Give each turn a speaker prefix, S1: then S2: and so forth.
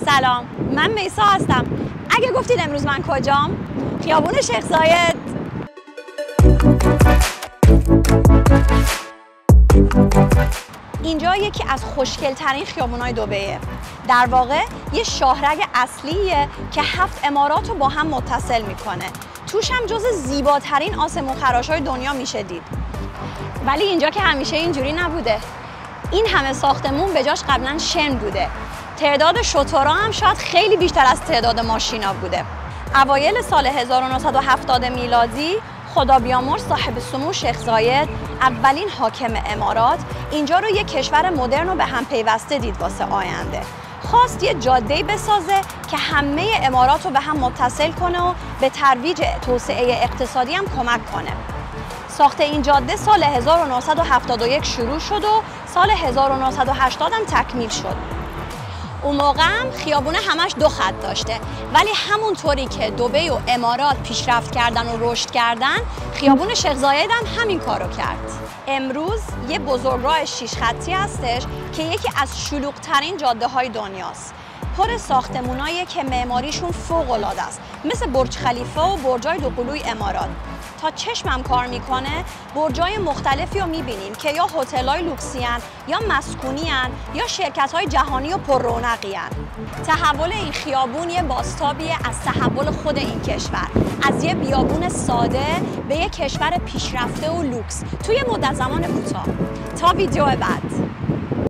S1: سلام، من میسا هستم. اگه گفتید امروز من کجام؟ خیابون شیخ زاید. اینجا یکی از خوشگل‌ترین خیابون‌های دبیه. در واقع یه شاهرگ اصلیه که 7 عمارات رو با هم متصل میکنه. توش هم جز زیباترین آسمون خراش‌های دنیا میشه دید. ولی اینجا که همیشه اینجوری نبوده. این همه ساختمون به جاش قبلا شن بوده. تعداد شترها هم شاید خیلی بیشتر از تعداد ماشینا بوده. اوایل سال 1970 میلادی خدا بیامرز صاحب سمو شیخ زاید، اولین حاکم امارات، اینجا رو یک کشور مدرن و به هم پیوسته دید واسه آینده. خواست یه جاده‌ای بسازه که همه امارات رو به هم متصل کنه و به ترویج توسعه اقتصادی هم کمک کنه. ساخت این جاده سال 1971 شروع شد و سال 1980 هم تکمیل شد. اون موقع هم خیابونه همش 2 خط داشته، ولی همونطوری که دبی و امارات پیشرفت کردن و رشد کردن، خیابون شیخ زاید هم همین کارو کرد. امروز یه بزرگراه 6 خطی هستش که یکی از شلوغ‌ترین جاده‌های دنیاست. پر ساختمونایی که معماریشون فوق‌العاده است، مثل برج خلیفه و برجای دوقلوی امارات. تا چشمم کار میکنه برجای مختلفی رو میبینیم که یا هتل‌های لوکسی ان، یا مسکونی ان، یا شرکت‌های جهانی و پر رونقی ان. تحول این خیابون یه بازتابیه از تحول خود این کشور، از یه بیابون ساده به یه کشور پیشرفته و لوکس توی مدت زمان کوتاه. تا ویدیو بعد.